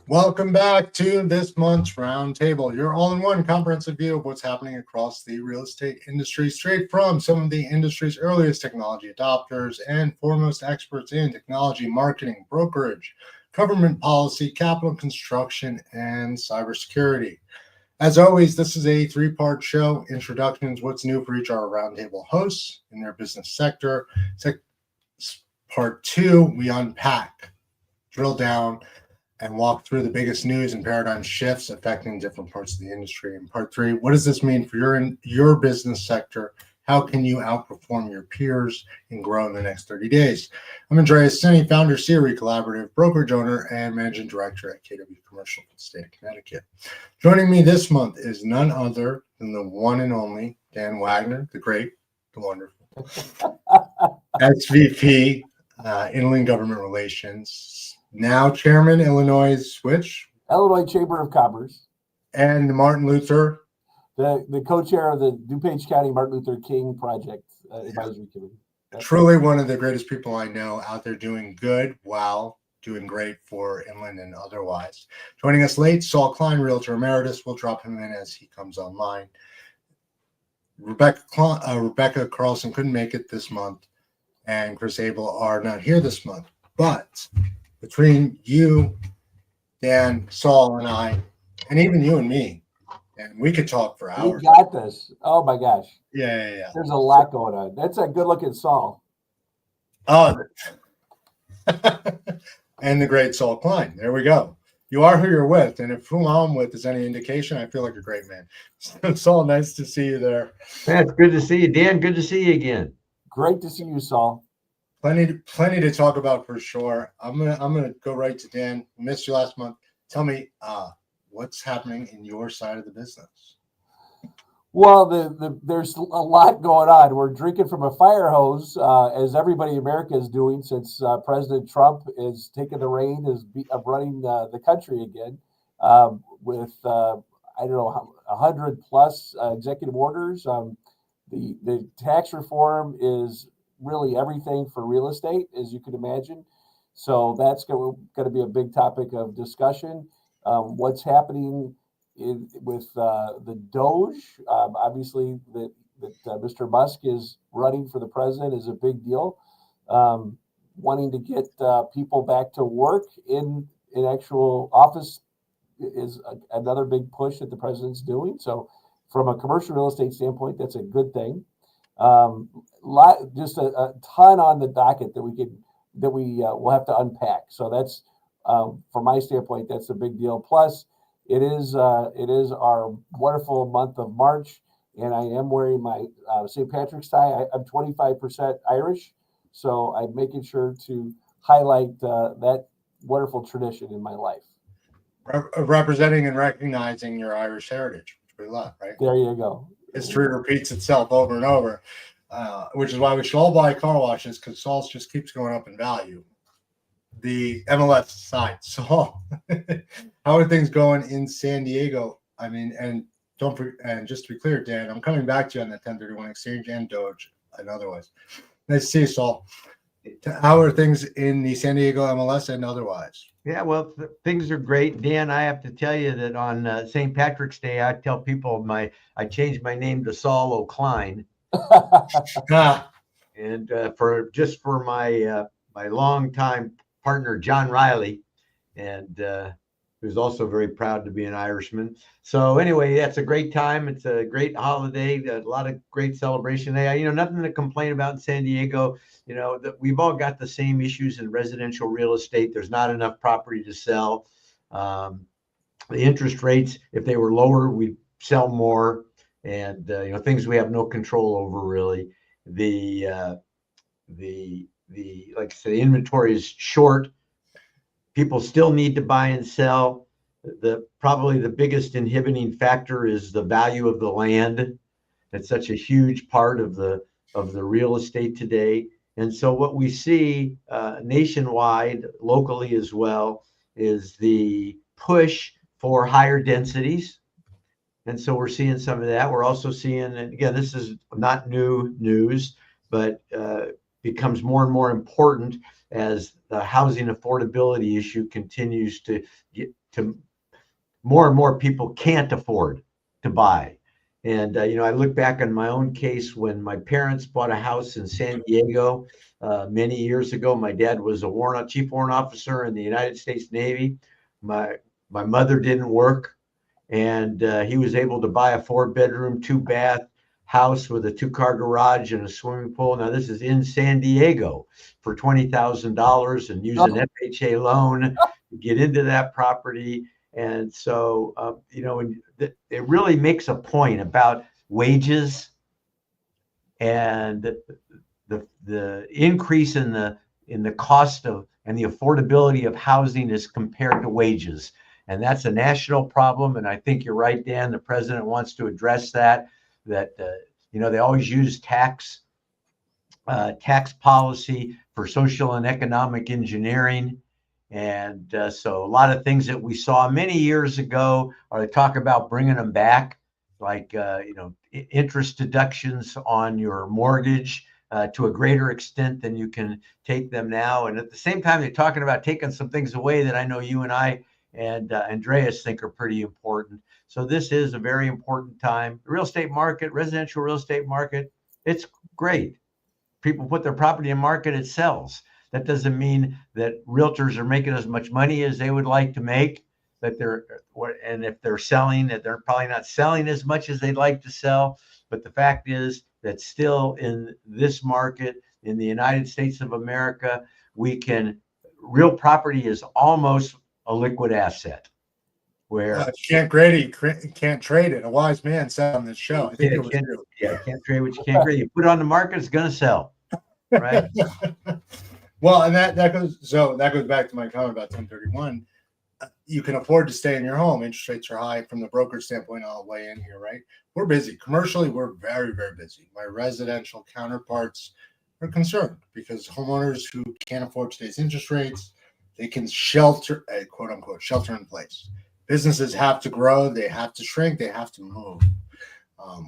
Welcome back to this month's Roundtable, your all-in-one comprehensive view of what's happening across the real estate industry, straight from some of the industry's earliest technology adopters and foremost experts in technology, marketing, brokerage, government policy, capital construction, and cybersecurity. As always, this is a three-part show: introductions, what's new for each of our Roundtable hosts in their business sector. Part two, we unpack, drill down, and walk through the biggest news and paradigm shifts affecting different parts of the industry. In part three, what does this mean for your business sector? How can you outperform your peers and grow in the next 30 days? I'm Andreas Senni, founder, CRE Collaborative, brokerage owner, and managing director at KW Commercial for the state of Connecticut. Joining me this month is none other than the one and only Dan Wagner, the great, the wonderful, SVP, Inland Government Relations, now Chairman, Illinois Switch, Illinois Chamber of Commerce, and Martin Luther, the co-chair of the DuPage County Martin Luther King Project Advisory Committee. Truly one of the greatest people I know out there, doing good while doing great for Inland and otherwise. Joining us late, Saul Klein, Realtor Emeritus. We'll drop him in as he comes online. Rebecca Carlson couldn't make it this month, and Chris Abel are not here this month, but between you, Dan, Saul, and I, and even you and me, and we could talk for hours. We got this. Oh my gosh. Yeah. There's a lot going on. That's a good looking Saul. Oh, and the great Saul Klein. There we go. You are who you're with, and if who I'm with is any indication, I feel like a great man. Saul, nice to see you there. Yeah, it's good to see you, Dan. Good to see you again. Great to see you, Saul. Plenty to talk about for sure. I'm gonna go right to Dan. I missed you last month. Tell me, what's happening in your side of the business? Well, there's a lot going on. We're drinking from a fire hose, as everybody in America is doing since President Trump is taking the reign of running the country again, with I don't know 100 plus executive orders. The tax reform is really everything for real estate, as you can imagine. So that's going to be a big topic of discussion. What's happening with the Doge? Obviously, that Mr. Musk is running for the president is a big deal. Wanting to get people back to work in actual office is another big push that the president's doing. So from a commercial real estate standpoint, that's a good thing. Just a ton on the docket that we will have to unpack. So that's from my standpoint, that's a big deal. Plus, it is our wonderful month of March, and I am wearing my St. Patrick's tie. I'm 25% Irish, so I'm making sure to highlight that wonderful tradition in my life. Representing and recognizing your Irish heritage, which we love, right? There you go. History repeats itself over and over, which is why we should all buy car washes, because Saul's just keeps going up in value. The MLS side, Saul, how are things going in San Diego? I mean, and just to be clear, Dan, I'm coming back to you on the 1031 exchange and Doge and otherwise. Nice to see you, Saul. How are things in the San Diego MLS and otherwise? Yeah, well, things are great, Dan. I have to tell you that on St. Patrick's Day, I tell people I changed my name to Saul O'Klein, and for my longtime partner John Riley, and who's also very proud to be an Irishman. So anyway, that's a great time. It's a great holiday, a lot of great celebration. Nothing to complain about in San Diego. We've all got the same issues in residential real estate. There's not enough property to sell. The interest rates, if they were lower, we'd sell more. And things we have no control over, really. The like I said, the inventory is short. People still need to buy and sell. Probably the biggest inhibiting factor is the value of the land. It's such a huge part of the real estate today. And so what we see nationwide, locally as well, is the push for higher densities. And so we're seeing some of that. We're also seeing, and again, this is not new news, but becomes more and more important as the housing affordability issue continues to to more and more people can't afford to buy. And, I look back on my own case when my parents bought a house in San Diego many years ago. My dad was a chief warrant officer in the United States Navy. My mother didn't work, and he was able to buy a 4-bedroom, 2-bath house with a 2-car garage and a swimming pool. Now, this is in San Diego for $20,000 and use an FHA loan to get into that property. And so, it really makes a point about wages and the increase in the cost of and the affordability of housing as compared to wages. And that's a national problem. And I think you're right, Dan. The president wants to address that. They always use tax policy for social and economic engineering. And so a lot of things that we saw many years ago, or they talk about bringing them back, like, interest deductions on your mortgage to a greater extent than you can take them now. And at the same time, they're talking about taking some things away that I know you and I and Andreas think are pretty important. So this is a very important time. The real estate market, residential real estate market, it's great. People put their property in market, it sells. That doesn't mean that realtors are making as much money as they would like to make, and if they're selling, that they're probably not selling as much as they'd like to sell. But the fact is that still in this market, in the United States of America, real property is almost a liquid asset. Where can't trade it. A wise man said on this show. I think it was true. Yeah, can't trade what you can't trade. You put it on the market, it's going to sell, right? Well, and that goes back to my comment about 1031. You can afford to stay in your home. Interest rates are high. From the broker standpoint, I'll weigh in here, right? We're busy. Commercially, we're very, very busy. My residential counterparts are concerned because homeowners who can't afford today's interest rates, they can shelter, a quote unquote, shelter in place. Businesses have to grow. They have to shrink. They have to move,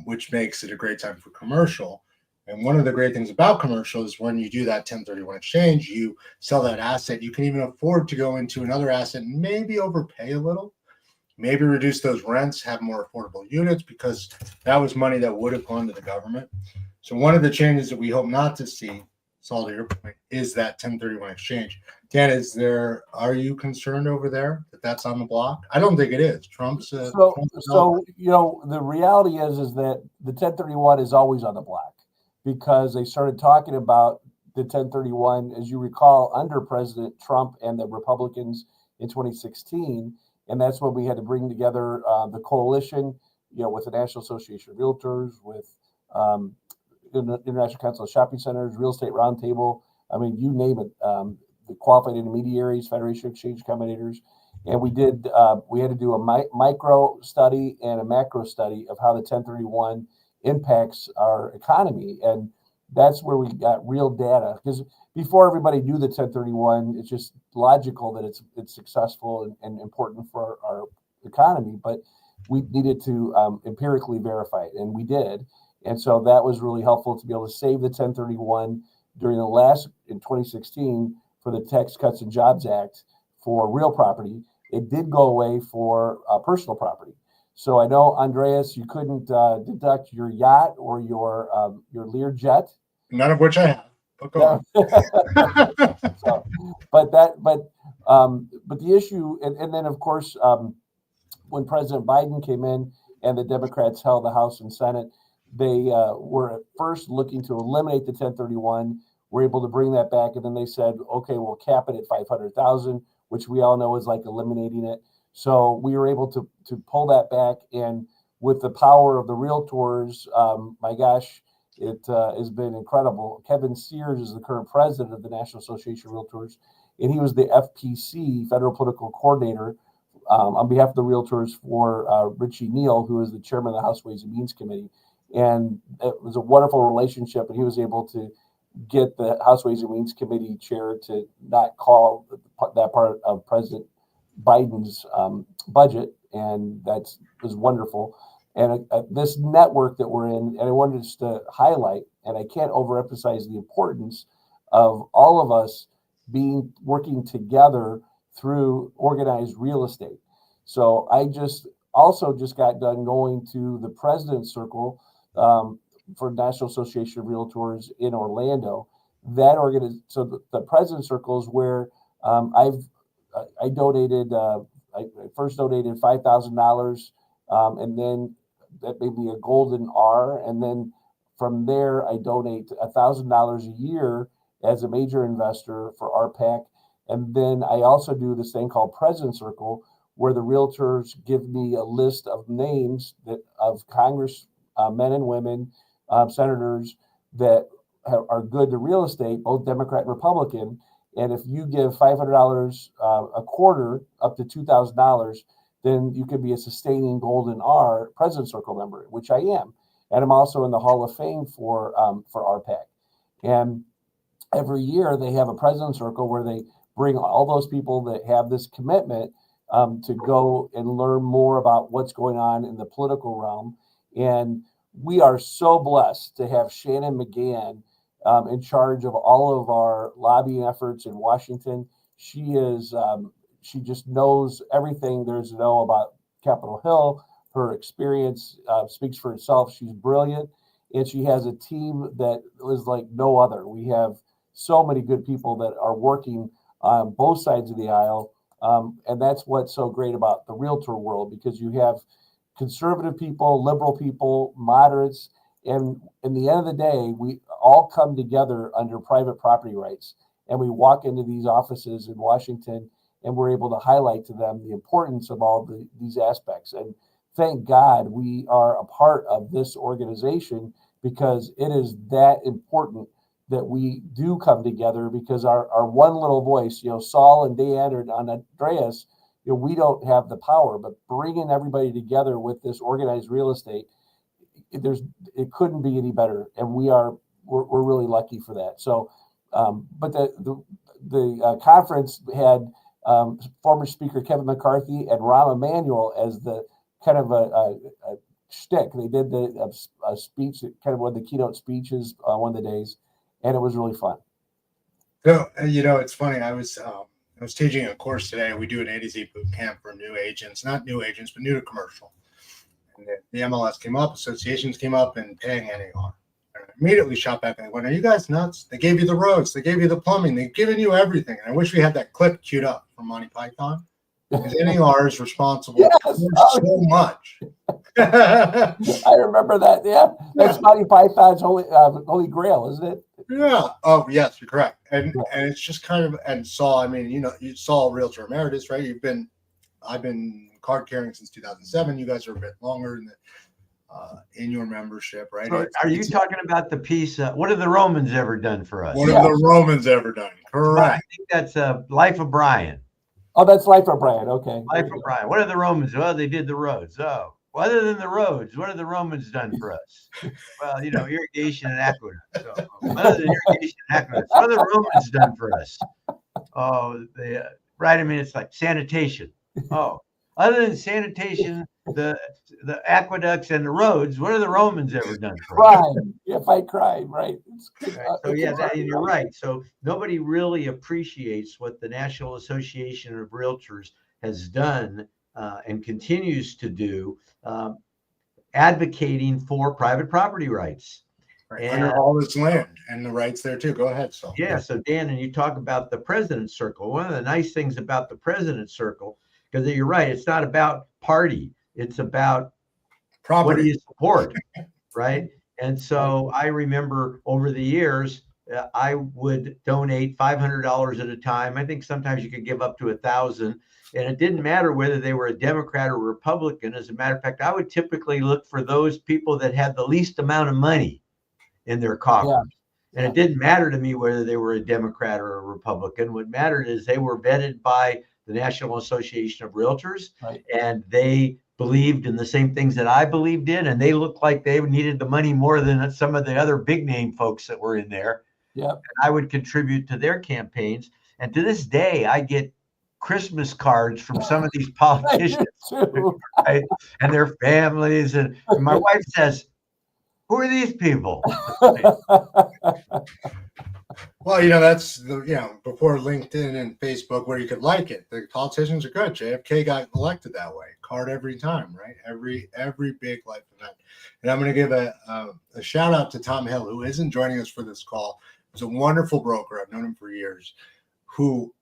which makes it a great time for commercial. And one of the great things about commercial is when you do that 1031 exchange, you sell that asset. You can even afford to go into another asset and maybe overpay a little, maybe reduce those rents, have more affordable units, because that was money that would have gone to the government. So one of the changes that we hope not to see, Saul, to your point, is that 1031 exchange. Dan, are you concerned over there that that's on the block? I don't think it is. Trump's the reality is that the 1031 is always on the block, because they started talking about the 1031, as you recall, under President Trump and the Republicans in 2016. And that's when we had to bring together the coalition, with the National Association of Realtors, with the International Council of Shopping Centers, Real Estate Roundtable. I mean, you name it. The Qualified Intermediaries, Federation of Exchange Combinators. And we had to do a micro study and a macro study of how the 1031 impacts our economy. And that's where we got real data, because before everybody knew the 1031, it's just logical that it's successful and important for our economy, but we needed to empirically verify it, and we did. And so that was really helpful to be able to save the 1031 during in 2016 for the Tax Cuts and Jobs Act for real property. It did go away for personal property. So I know, Andreas, you couldn't deduct your yacht or your Learjet. None of which I have. But go on. But the issue, and then of course, when President Biden came in and the Democrats held the House and Senate, they were at first looking to eliminate the 1031. We're able to bring that back, and then they said, okay, we'll cap it at 500,000, which we all know is like eliminating it. So we were able to pull that back, and with the power of the realtors, my gosh, it has been incredible. Kevin Sears is the current president of the National Association of Realtors, and he was the FPC, Federal Political Coordinator, on behalf of the realtors for Richie Neal, who is the chairman of the House Ways and Means Committee. And it was a wonderful relationship, and he was able to get the House Ways and Means Committee chair to not call that part of President Biden's budget, and that was wonderful. And this network that we're in, and I wanted just to highlight, and I can't overemphasize the importance of all of us working together through organized real estate. So I just got done going to the President's Circle for National Association of Realtors in Orlando. So the President's Circle is where I donated. I first donated $5,000, and then that made me a golden R, and then from there I donate $1,000 a year as a major investor for RPAC, and then I also do this thing called President's Circle, where the realtors give me a list of names of Congress men and women, senators that are good to real estate, both Democrat and Republican. And if you give $500 a quarter, up to $2,000, then you could be a sustaining golden R President's Circle member, which I am. And I'm also in the Hall of Fame for RPAC. And every year they have a President's Circle where they bring all those people that have this commitment to go and learn more about what's going on in the political realm. And we are so blessed to have Shannon McGann in charge of all of our lobbying efforts in Washington. She just knows everything there's to know about Capitol Hill. Her experience speaks for itself. She's brilliant, and she has a team that is like no other. We have so many good people that are working on both sides of the aisle, and that's what's so great about the realtor world, because you have conservative people, liberal people, moderates, and in the end of the day, we all come together under private property rights, and we walk into these offices in Washington, and we're able to highlight to them the importance of all these aspects. And thank God we are a part of this organization, because it is that important that we do come together, because our one little voice, Saul and Dan and Andreas, we don't have the power, but bringing everybody together with this organized real estate, it couldn't be any better. And we're really lucky for that. So, but the conference had former Speaker Kevin McCarthy and Rahm Emanuel as the kind of a shtick. They did a speech, kind of one of the keynote speeches one of the days, and it was really fun. So, it's funny. I was teaching a course today. We do an A to Z boot camp for new agents, not new agents, but new to commercial. And the MLS came up, associations came up, and paying NAR. And I immediately shot back and they went, "Are you guys nuts? They gave you the roads, they gave you the plumbing, they've given you everything." And I wish we had that clip queued up from Monty Python, because NAR is responsible for so much. I remember that. Yeah, that's Monty Python's Holy Grail, isn't it? Yeah. Oh, yes, you're correct. And it's just kind of, and Saul, I mean, you Saul, Realtor Emeritus, right? I've been card carrying since 2007. You guys are a bit longer in your membership, right? So are you talking about the piece? What have the Romans ever done for us? What have the Romans ever done? Correct. I think that's Life of Brian. Oh, that's Life of Brian. Okay. Life of Brian. What have the Romans? Well, they did the roads. Oh, well, other than the roads, what have the Romans done for us? Well, irrigation and aqueducts. So, other than irrigation and aqueducts, what have the Romans done for us? Oh, right. I mean, it's like sanitation. Oh, other than sanitation, the aqueducts and the roads, what have the Romans ever done for us? Crime. Yeah, fight crime, right? So yeah, you're right. So nobody really appreciates what the National Association of Realtors has done and continues to do, advocating for private property rights. Right. Under all this land and the rights there too. Go ahead, Saul. Yeah. So Dan, and you talk about the President's Circle. One of the nice things about the President's Circle, because you're right, it's not about party. It's about property. What do you support, right? And so I remember over the years, I would donate $500 at a time. I think sometimes you could give up to $1,000, and it didn't matter whether they were a Democrat or Republican. As a matter of fact, I would typically look for those people that had the least amount of money in their coffers. Yeah. And it didn't matter to me whether they were a Democrat or a Republican. What mattered is they were vetted by the National Association of Realtors, right, and they believed in the same things that I believed in, and they looked like they needed the money more than some of the other big name folks that were in there. Yeah, and I would contribute to their campaigns. And to this day, I get Christmas cards from some of these politicians, right? And their families. And my wife says, "Who are these people?" Well, that's before LinkedIn and Facebook where you could like it. The politicians are good. JFK got elected that way. Card every time, right? Every big life event. And I'm going to give a shout out to Tom Hill, who isn't joining us for this call. He's a wonderful broker. I've known him for years, who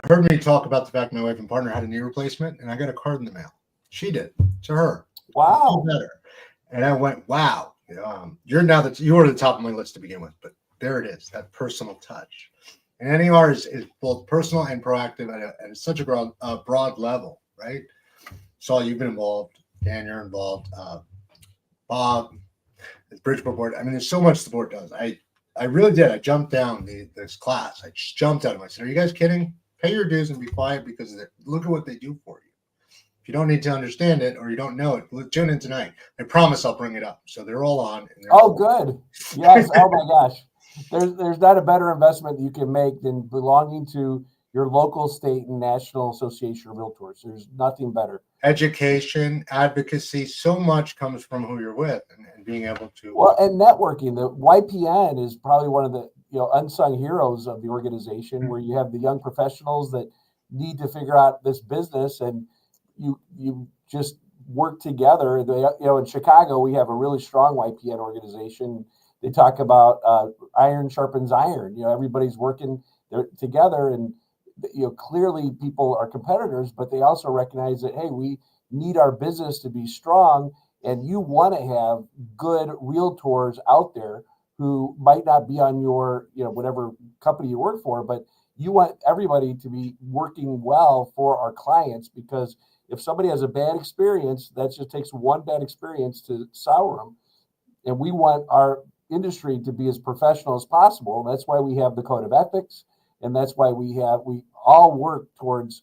heard me talk about the fact my wife and partner had a knee replacement, and I got a card in the mail. She did to her. Wow. Better. And I went, wow. You were the top of my list to begin with, but there it is, that personal touch. And NER is both personal and proactive at such a broad level, right? Saul, you've been involved. Dan, you're involved. Bob, the Bridgeport board. I mean, there's so much the board does. I really did. I jumped down this class. I just jumped out of it. I said, are you guys kidding? Pay your dues and be quiet because look at what they do for you. If you don't need to understand it or you don't know it, tune in tonight. I promise I'll bring it up. So they're all on. Good. Yes. Oh my gosh. There's not a better investment you can make than belonging to your local, state, and national association of realtors. There's nothing better. Education, advocacy, so much comes from who you're with and being able to. Well, and networking. The YPN is probably one of the unsung heroes of the organization, where you have the young professionals that need to figure out this business, and you just work together. In Chicago, we have a really strong YPN organization. They talk about iron sharpens iron. Everybody's working together, and clearly people are competitors, but they also recognize that, hey, we need our business to be strong, and you want to have good realtors out there who might not be on your, whatever company you work for, but you want everybody to be working well for our clients, because if somebody has a bad experience, that just takes one bad experience to sour them. And we want our industry to be as professional as possible. That's why we have the code of ethics. And that's why we all work towards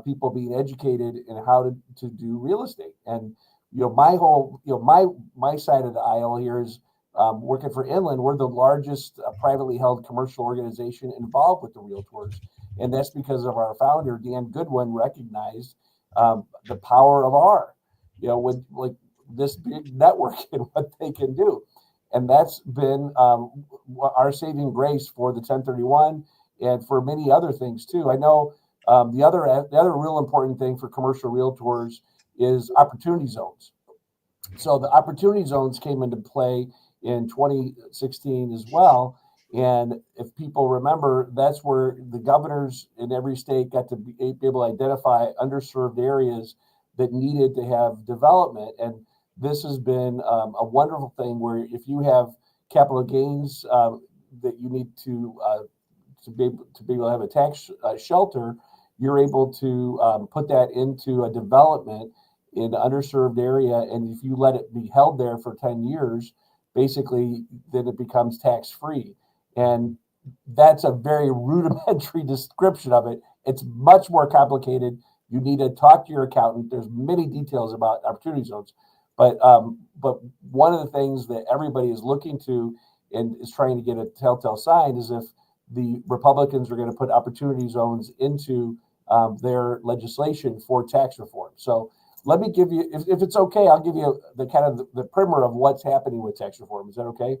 people being educated in how to do real estate. And, my whole, my side of the aisle here is working for Inland. We're the largest privately held commercial organization involved with the realtors. And that's because of our founder, Dan Goodwin, recognized the power of with like this big network and what they can do. And that's been our saving grace for the 1031 and for many other things too. I know the other real important thing for commercial realtors is opportunity zones. So the opportunity zones came into play in 2016 as well. And if people remember, that's where the governors in every state got to be able to identify underserved areas that needed to have development. And this has been a wonderful thing where if you have capital gains that you need to be able to have a tax shelter, you're able to put that into a development in an underserved area. And if you let it be held there for 10 years, basically, then it becomes tax-free. And that's a very rudimentary description of it. It's much more complicated. You need to talk to your accountant. There's many details about opportunity zones. But one of the things that everybody is looking to and is trying to get a telltale sign is if the Republicans are going to put opportunity zones into their legislation for tax reform. So let me give you, if it's okay, I'll give you the kind of the primer of what's happening with tax reform. Is that okay?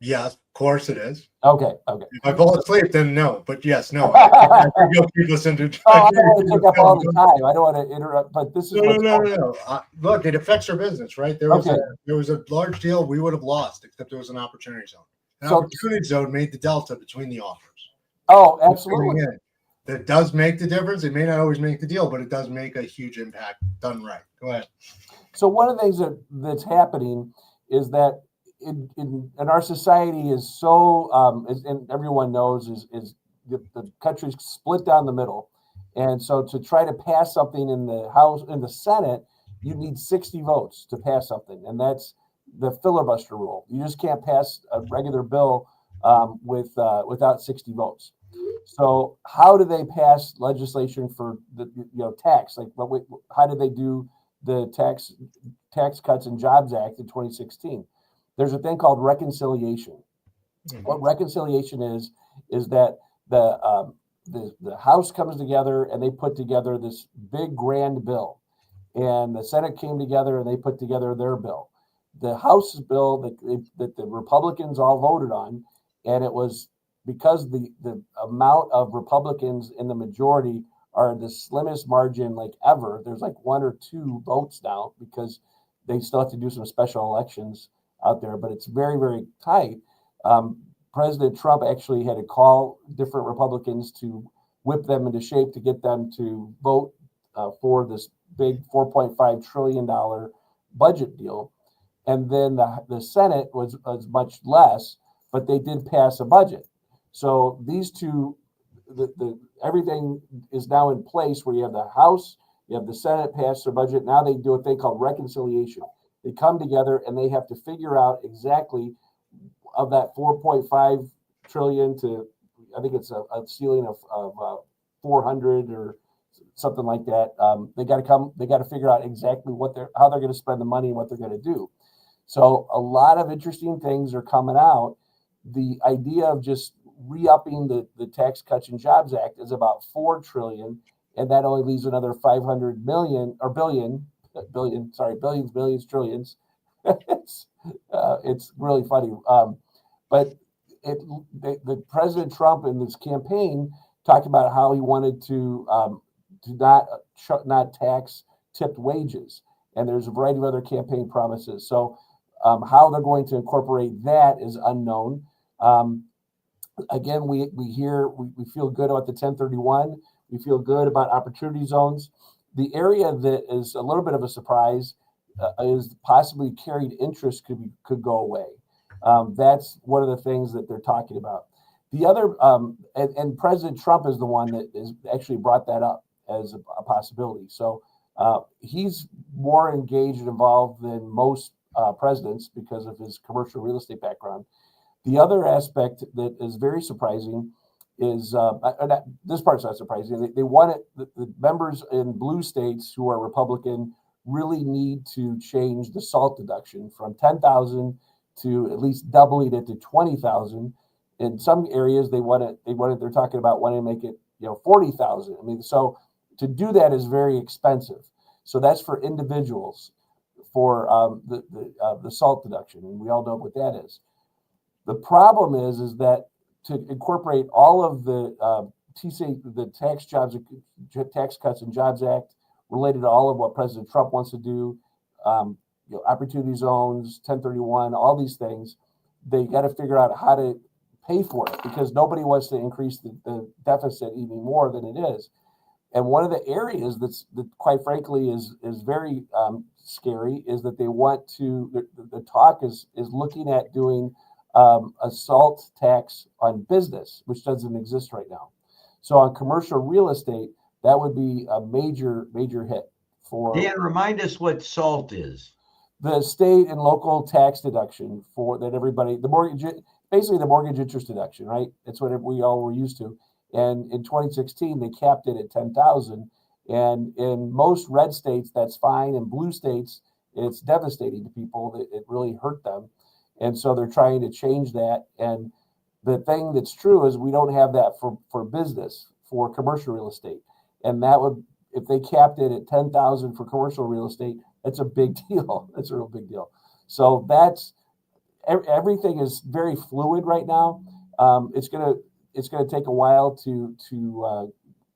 Yes, of course it is. Okay. If I fall asleep, then no. But yes, no. I think you'll keep listening to. I don't want to take up all the time. I don't want to interrupt. But this is no. Look, it affects our business, right? There was a large deal we would have lost, except there was an opportunity zone. An opportunity zone made the delta between the offers. Oh, absolutely. That does make the difference. It may not always make the deal, but it does make a huge impact done right. Go ahead. So one of the things that's happening is that in our society is so, and everyone knows, is the country's split down the middle. And so to try to pass something in the House, in the Senate, you need 60 votes to pass something. And that's the filibuster rule. You just can't pass a regular bill without 60 votes. So how do they pass legislation for the tax? Like, how did they do the Tax Cuts and Jobs Act in 2016? There's a thing called reconciliation. Mm-hmm. What reconciliation is that the House comes together and they put together this big grand bill, and the Senate came together and they put together their bill. The House's bill that the Republicans all voted on, and it was because the amount of Republicans in the majority are the slimmest margin like ever. There's like 1 or 2 votes now because they still have to do some special elections out there, but it's very, very tight. President Trump actually had to call different Republicans to whip them into shape to get them to vote for this big $4.5 trillion budget deal. And then the Senate was much less, but they did pass a budget. So these two, everything is now in place where you have the House, you have the Senate pass their budget. Now they do what they call reconciliation. They come together and they have to figure out exactly of that 4.5 trillion to, I think it's a ceiling of 400 or something like that. They got to figure out exactly how they're going to spend the money and what they're going to do. So a lot of interesting things are coming out. The idea of just re-upping the Tax Cuts and Jobs Act is about 4 trillion, and that only leaves another 500 million or billions, trillions. It's really funny. But the President Trump in this campaign talked about how he wanted to not tax tipped wages, and there's a variety of other campaign promises. So how they're going to incorporate that is unknown. Again, we feel good about the 1031. We feel good about opportunity zones. The area that is a little bit of a surprise is possibly carried interest could go away. That's one of the things that they're talking about. The other, and President Trump is the one that is actually brought that up as a possibility. So he's more engaged and involved than most presidents because of his commercial real estate background. The other aspect that is very surprising is this part's not surprising. They want it. The members in blue states who are Republican really need to change the SALT deduction from 10,000 to at least doubling it to 20,000. In some areas, they want it. They're talking about wanting to make it 40,000. I mean, so to do that is very expensive. So that's for individuals for the SALT deduction, and we all know what that is. The problem is that to incorporate all of the Tax Cuts and Jobs Act related to all of what President Trump wants to do, opportunity zones, 1031, all these things, they got to figure out how to pay for it because nobody wants to increase the deficit even more than it is. And one of the areas that quite frankly is very scary is that they want to. The talk is looking at doing a SALT tax on business, which doesn't exist right now. So on commercial real estate, that would be a major hit for. Dan, remind us what SALT is. The state and local tax deduction for that everybody, basically the mortgage interest deduction, right? That's what we all were used to. And in 2016, they capped it at 10,000. And in most red states, that's fine. In blue states, it's devastating to people. It really hurt them. And so they're trying to change that. And the thing that's true is we don't have that for business, for commercial real estate. And that would, if they capped it at 10,000 for commercial real estate, that's a big deal. That's a real big deal. So everything is very fluid right now. It's gonna take a while to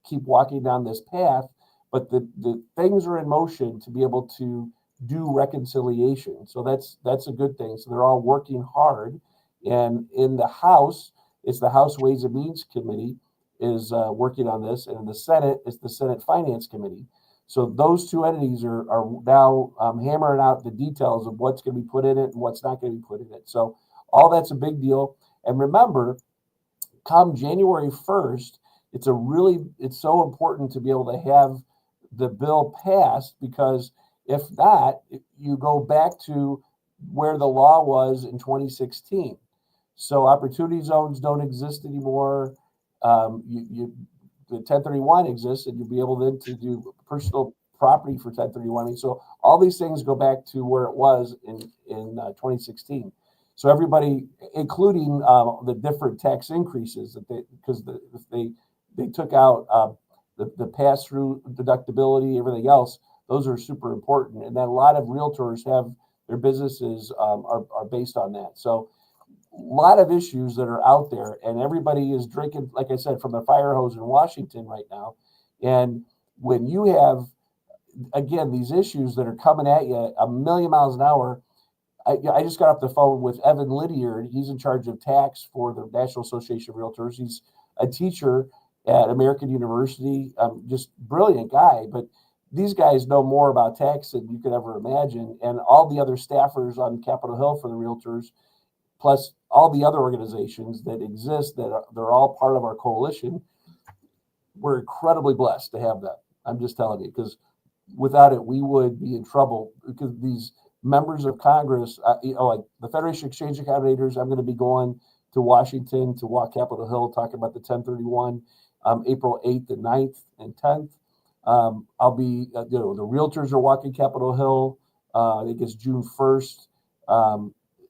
keep walking down this path, but the things are in motion to be able to do reconciliation. So that's a good thing. So they're all working hard. And in the House, it's the House Ways and Means Committee is working on this, and in the Senate, it's the Senate Finance Committee. So those two entities are now hammering out the details of what's going to be put in it and what's not going to be put in it. So all that's a big deal. And remember, come January 1st, it's so important to be able to have the bill passed, because if not, you go back to where the law was in 2016. So opportunity zones don't exist anymore. The 1031 exists, and you'll be able then to do personal property for 1031. So all these things go back to where it was in 2016. So everybody, including the different tax increases because they took out the pass-through deductibility, everything else. Those are super important, and then a lot of realtors have their businesses are based on that. So lot of issues that are out there, and everybody is drinking, like I said, from the fire hose in Washington right now. And when you have, again, these issues that are coming at you a million miles an hour, I just got off the phone with Evan Lydiard. He's in charge of tax for the National Association of Realtors. He's a teacher at American University, just brilliant guy. But these guys know more about tax than you could ever imagine. And all the other staffers on Capitol Hill for the realtors, plus all the other organizations that exist, they're all part of our coalition. We're incredibly blessed to have that. I'm just telling you, because without it, we would be in trouble, because these members of Congress, like the Federation of Exchange Accommodators, I'm going to be going to Washington to walk Capitol Hill, talking about the 1031, April 8th and 9th and 10th. I'll be, the realtors are walking Capitol Hill. I think it's June 1st,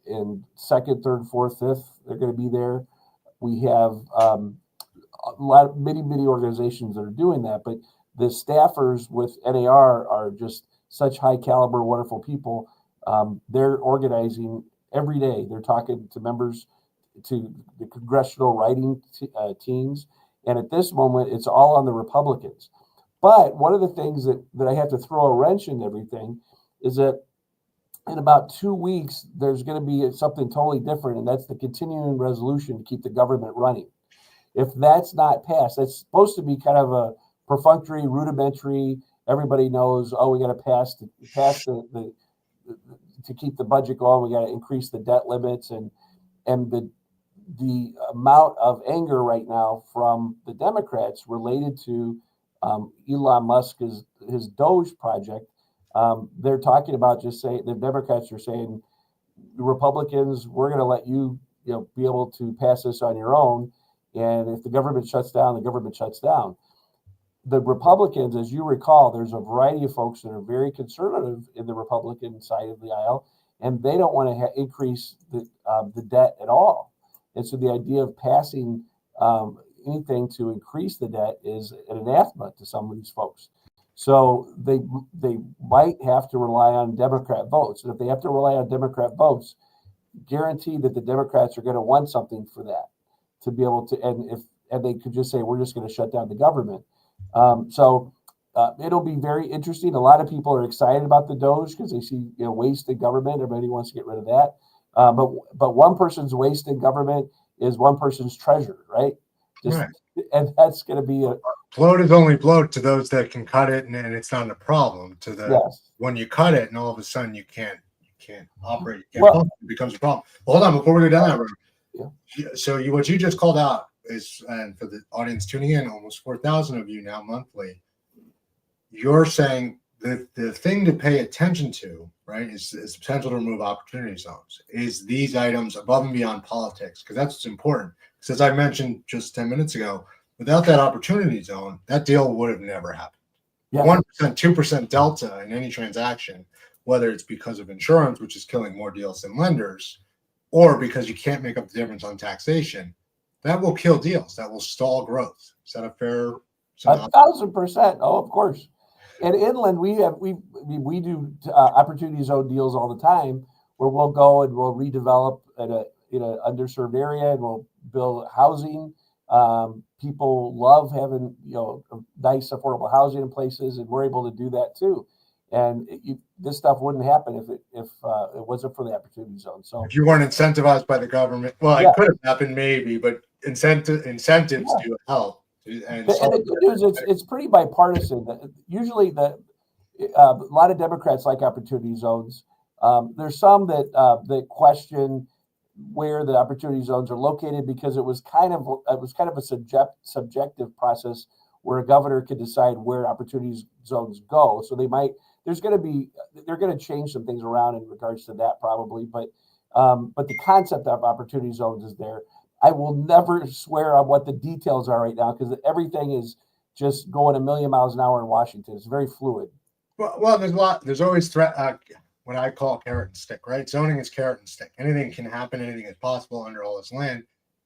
and 2nd, 3rd, 4th, 5th. They're going to be there. We have many organizations that are doing that, but the staffers with NAR are just such high caliber, wonderful people. They're organizing every day. They're talking to members, to the congressional writing teams. And at this moment, it's all on the Republicans. But one of the things that I have to throw a wrench in everything is that in about 2 weeks, there's going to be something totally different, and that's the continuing resolution to keep the government running. If that's not passed, that's supposed to be kind of a perfunctory, rudimentary. Everybody knows, oh, we got to pass the to keep the budget going. We got to increase the debt limits, and the amount of anger right now from the Democrats related to Elon Musk's his Doge project. They're talking about, just saying, the Democrats are saying, Republicans, we're going to let you, be able to pass this on your own. And if the government shuts down, the government shuts down. The Republicans, as you recall, there's a variety of folks that are very conservative in the Republican side of the aisle, and they don't want to increase the debt at all. And so the idea of passing anything to increase the debt is an anathema to some of these folks. So they might have to rely on Democrat votes. And if they have to rely on Democrat votes, guarantee that the Democrats are going to want something for that, to be able to, and they could just say, we're just going to shut down the government. So it'll be very interesting. A lot of people are excited about the Doge because they see, waste in government. Everybody wants to get rid of that. But one person's waste in government is one person's treasure, right? Right. And that's going to be bloat is only bloat to those that can cut it, and it's not a problem to the yes. When you cut it and all of a sudden you can't operate, it becomes a problem. Well, hold on, before we go down that road. Yeah. So what you just called out is, and for the audience tuning in, almost 4,000 of you now monthly, you're saying that the thing to pay attention to, right, is the potential to remove opportunity zones, is these items above and beyond politics, because that's what's important. Because as I mentioned just 10 minutes ago, without that opportunity zone, that deal would have never happened. 1%, 2% delta in any transaction, whether it's because of insurance, which is killing more deals than lenders, or because you can't make up the difference on taxation, that will kill deals. That will stall growth. Is that a fair? 1,000%. Oh, of course. And inland, we do opportunity zone deals all the time, where we'll go and we'll redevelop in an underserved area, and we'll build housing. People love having nice affordable housing in places, and we're able to do that too. And this stuff wouldn't happen if it wasn't for the opportunity zone. So if you weren't incentivized by the government, it could have happened maybe, but incentives do help. And the good news is it's pretty bipartisan. Usually, a lot of Democrats like opportunity zones. There's some that question where the opportunity zones are located, because it was kind of a subjective process where a governor could decide where opportunity zones go. So they're going to change some things around in regards to that probably, but the concept of opportunity zones is there. I will never swear on what the details are right now, because everything is just going a million miles an hour in Washington. It's very fluid. Well, there's always what I call carrot and stick, right? Zoning is carrot and stick. Anything can happen. Anything is possible under all this land.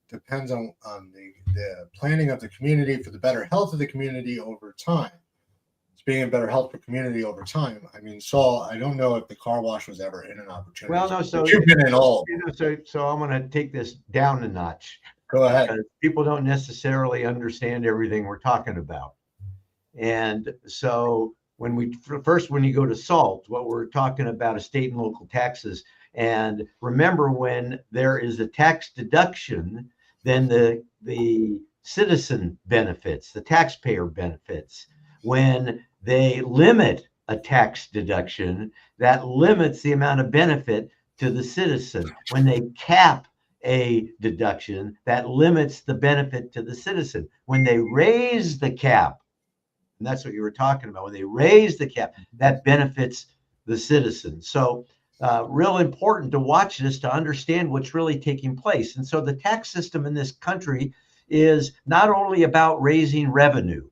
Depends on the planning of the community for the better health of the community over time. being a better health for community over time. I mean, Saul, I don't know if the car wash was ever in an opportunity. Well, no, so you've been in all of them. So I'm going to take this down a notch. Go ahead. Because people don't necessarily understand everything we're talking about. And so when you go to SALT, what we're talking about is state and local taxes. And remember, when there is a tax deduction, then the citizen benefits, the taxpayer benefits. When they limit a tax deduction, that limits the amount of benefit to the citizen. When they cap a deduction, that limits the benefit to the citizen. When they raise the cap, and that's what you were talking about, when they raise the cap, that benefits the citizen. So real important to watch this to understand what's really taking place. And so the tax system in this country is not only about raising revenue.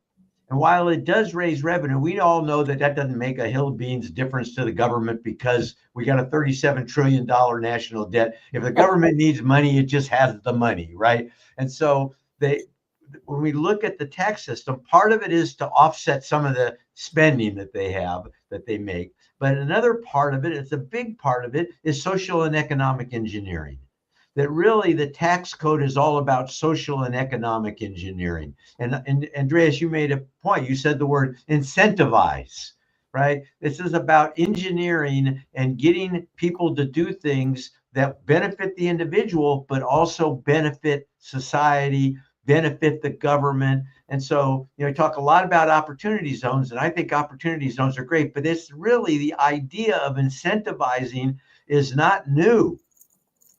And while it does raise revenue, we all know that that doesn't make a hill of beans difference to the government, because we got a $37 trillion national debt. If the government needs money, it just has the money, right? And so when we look at the tax system, part of it is to offset some of the spending that they make. But another part of it, it's a big part of it, is social and economic engineering. That really the tax code is all about social and economic engineering. And Andreas, you made a point. You said the word incentivize, right? This is about engineering and getting people to do things that benefit the individual, but also benefit society, benefit the government. And so, we talk a lot about opportunity zones, and I think opportunity zones are great, but it's really the idea of incentivizing is not new.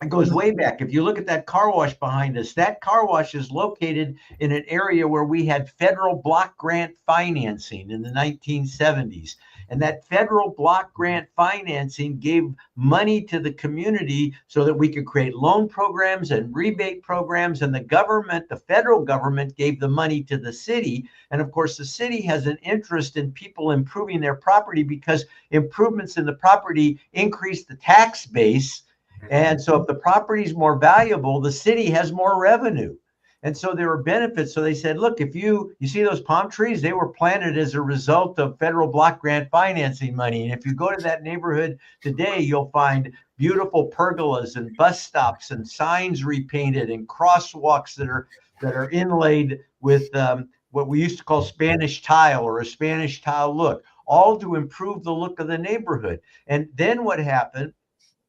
It goes way back. If you look at that car wash behind us, that car wash is located in an area where we had federal block grant financing in the 1970s. And that federal block grant financing gave money to the community so that we could create loan programs and rebate programs. And the federal government gave the money to the city. And of course, the city has an interest in people improving their property, because improvements in the property increase the tax base. And so if the property is more valuable, the city has more revenue. And so there are benefits. So they said, look, if you see those palm trees, they were planted as a result of federal block grant financing money. And if you go to that neighborhood today, you'll find beautiful pergolas and bus stops and signs repainted and crosswalks that are inlaid with what we used to call Spanish tile, or a Spanish tile look, all to improve the look of the neighborhood. And then what happened?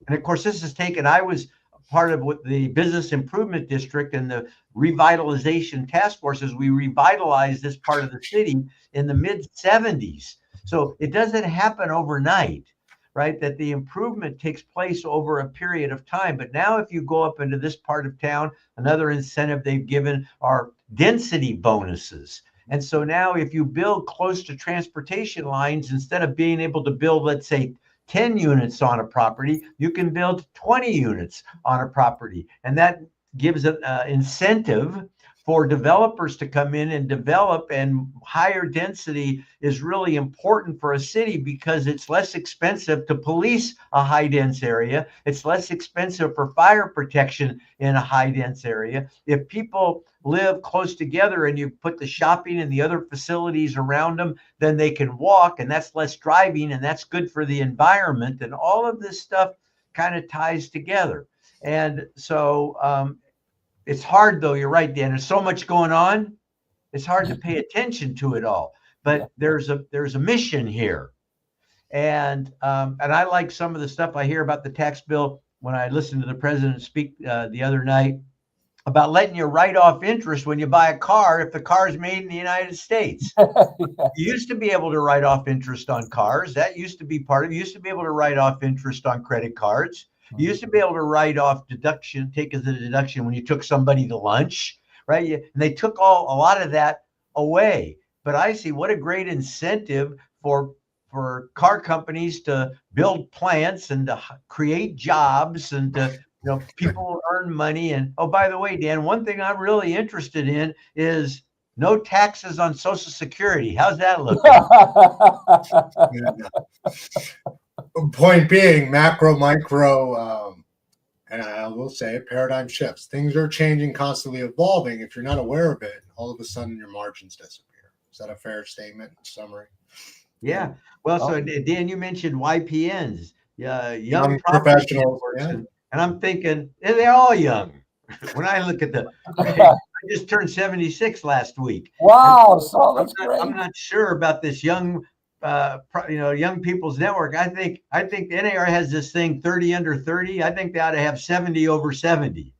And of course, I was part of what the Business Improvement District and the Revitalization Task Forces. We revitalized this part of the city in the mid-70s. So it doesn't happen overnight, right? That the improvement takes place over a period of time. But now if you go up into this part of town, another incentive they've given are density bonuses. And so now if you build close to transportation lines, instead of being able to build, let's say, 10 units on a property, you can build 20 units on a property. And that gives an incentive for developers to come in and develop, and higher density is really important for a city because it's less expensive to police a high dense area. It's less expensive for fire protection in a high dense area. If people live close together and you put the shopping and the other facilities around them, then they can walk, and that's less driving, and that's good for the environment. And all of this stuff kind of ties together. And so it's hard, though. You're right, Dan. There's so much going on. It's hard to pay attention to it all. But there's a mission here, and I like some of the stuff I hear about the tax bill when I listened to the president speak the other night about letting you write off interest when you buy a car if the car is made in the United States. You used to be able to write off interest on cars. That used to be part of it. You used to be able to write off interest on credit cards. You used to be able to write off take as a deduction when you took somebody to lunch, right? And they took a lot of that away. But I see what a great incentive for car companies to build plants and to create jobs and to, people earn money. And oh, by the way, Dan, one thing I'm really interested in is no taxes on Social Security. How's that look? Point being, macro, micro, and I will say paradigm shifts. Things are changing, constantly evolving. If you're not aware of it, all of a sudden your margins disappear. Is that a fair statement in summary? Yeah. Well, so Dan, you mentioned YPNs, young property professionals. networks, Yeah. and I'm thinking they're all young. When I look at I just turned 76 last week. Wow, so that's great. I'm not sure about this young, young people's network. I think the NAR has this thing 30 under 30. I think they ought to have 70 over 70.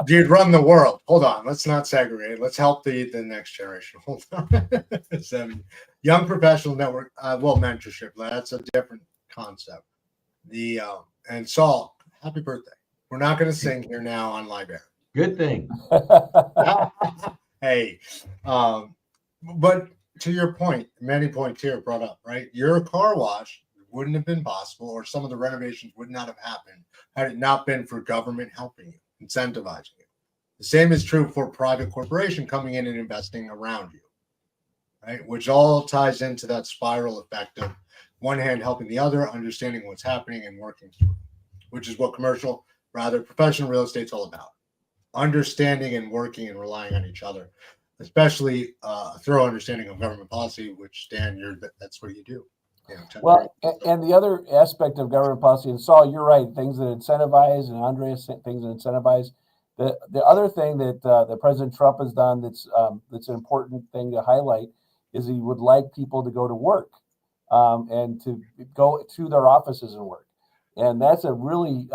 You'd run the world. Hold on. Let's not segregate. Let's help the next generation. Hold on. Young professional network. Well, mentorship. That's a different concept. And Saul, happy birthday. We're not going to sing here now on live air. Good thing. Hey, but to your point, many points here brought up, right? Your car wash wouldn't have been possible, or some of the renovations would not have happened had it not been for government helping you, incentivizing you. The same is true for private corporation coming in and investing around you, right? Which all ties into that spiral effect of one hand helping the other, understanding what's happening and working through, which is what commercial, rather professional real estate is all about. Understanding and working and relying on each other, especially a thorough understanding of government policy, which Dan, that's what you do. Well, and the other aspect of government policy, and Saul, you're right, things that incentivize, and Andreas, things that incentivize. The other thing that President Trump has done that's an important thing to highlight is he would like people to go to work and to go to their offices and work. And that's a really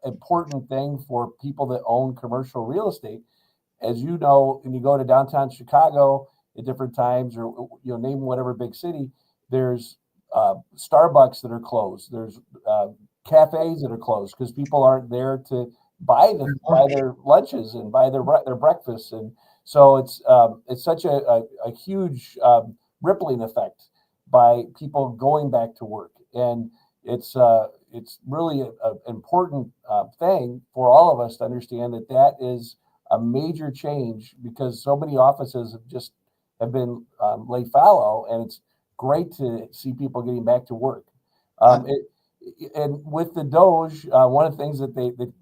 important thing for people that own commercial real estate. As you know, when you go to downtown Chicago at different times, or name whatever big city, there's Starbucks that are closed. There's cafes that are closed because people aren't there to buy their lunches and buy their breakfasts, and so it's such a huge rippling effect by people going back to work, and it's really an important thing for all of us to understand that is a major change, because so many offices have been laid fallow, and it's great to see people getting back to work. And with the Doge, one of the things that that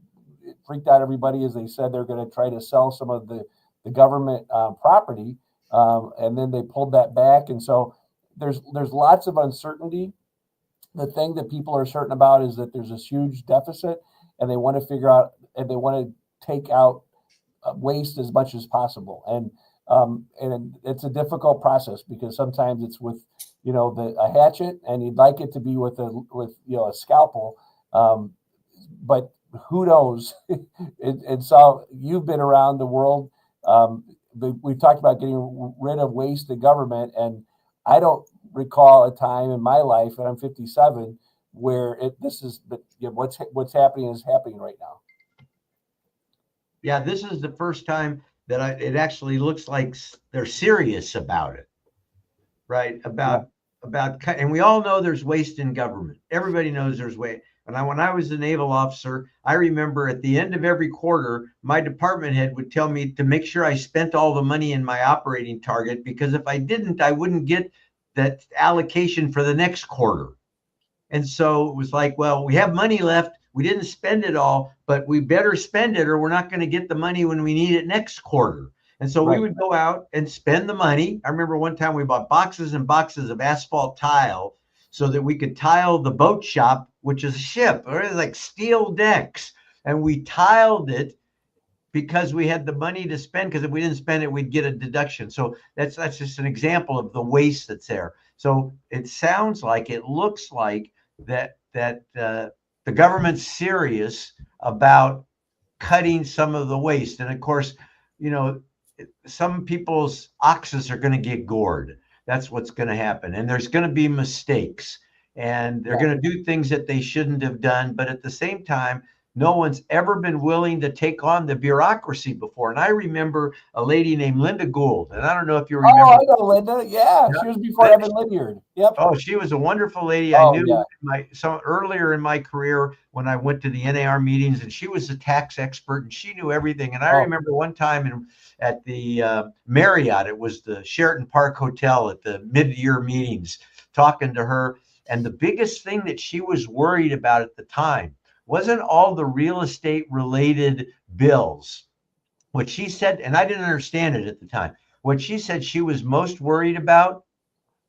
freaked out everybody is they said they're going to try to sell some of the government property, and then they pulled that back, and so there's lots of uncertainty. The thing that people are certain about is that there's this huge deficit, and they want to figure out, and they want to take out waste as much as possible, and it's a difficult process, because sometimes it's with a hatchet, and you'd like it to be with a scalpel, but who knows? And so you've been around the world. We've talked about getting rid of waste in government, and I don't recall a time in my life, and I'm 57, where what's happening is happening right now. Yeah, this is the first time that it actually looks like they're serious about it, right? About and we all know there's waste in government. Everybody knows there's waste. And when I was a naval officer, I remember at the end of every quarter, my department head would tell me to make sure I spent all the money in my operating target, because if I didn't, I wouldn't get that allocation for the next quarter. And so it was like, well, we have money left. We didn't spend it all, but we better spend it, or we're not going to get the money when we need it next quarter. And so we would go out and spend the money. I remember one time we bought boxes and boxes of asphalt tile so that we could tile the boat shop, which is a ship, or it's like steel decks. And we tiled it because we had the money to spend, because if we didn't spend it, we'd get a deduction. So that's just an example of the waste that's there. So it looks like that the government's serious about cutting some of the waste. And of course, some people's oxes are going to get gored. That's what's going to happen. And there's going to be mistakes, and they're going to do things that they shouldn't have done. But at the same time, no one's ever been willing to take on the bureaucracy before. And I remember a lady named Linda Gould, and I don't know if you remember. Oh, I know Linda. Yeah, she was before Evan Lydiard. Yep. Oh, she was a wonderful lady. I knew earlier in my career when I went to the NAR meetings, and she was a tax expert, and she knew everything. And I remember one time at the Marriott, it was the Sheraton Park Hotel at the mid-year meetings, talking to her. And the biggest thing that she was worried about at the time wasn't all the real estate related bills. What she said, and I didn't understand it at the time, what she said she was most worried about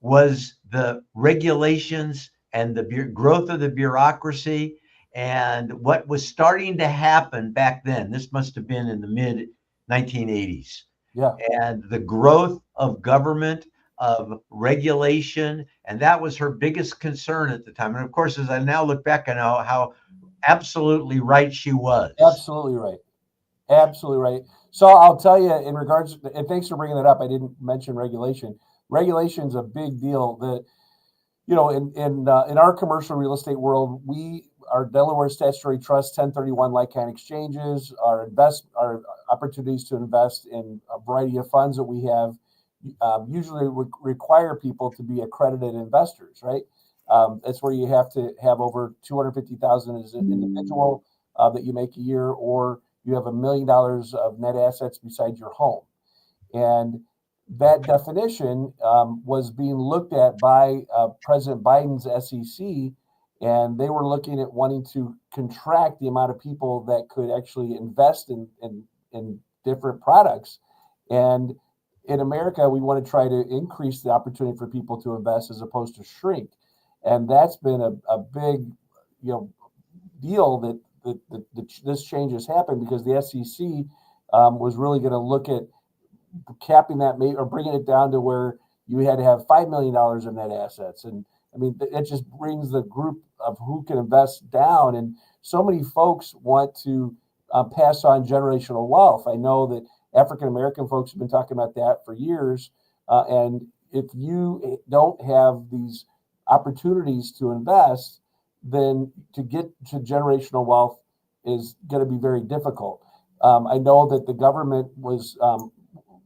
was the regulations and the growth of the bureaucracy and what was starting to happen back then. This must have been in the mid 1980s. Yeah. And the growth of government, of regulation, and that was her biggest concern at the time. And of course, as I now look back, I know how absolutely right she was. Absolutely right. Absolutely right. So I'll tell you in regards, and thanks for bringing that up. I didn't mention regulation. Regulation is a big deal. That in our commercial real estate world, our Delaware statutory trust 1031 like-kind exchanges, our opportunities to invest in a variety of funds that we have usually require people to be accredited investors, right? That's where you have to have over 250,000 as an individual that you make a year, or you have $1 million of net assets besides your home. And that definition was being looked at by President Biden's SEC, and they were looking at wanting to contract the amount of people that could actually invest in different products. And in America, we want to try to increase the opportunity for people to invest as opposed to shrink. And that's been a big, deal that this change has happened, because the SEC was really going to look at capping that or bringing it down to where you had to have $5 million of net assets. And I mean, it just brings the group of who can invest down. And so many folks want to pass on generational wealth. I know that African-American folks have been talking about that for years. And if you don't have these opportunities to invest, then to get to generational wealth is going to be very difficult. I know that the government was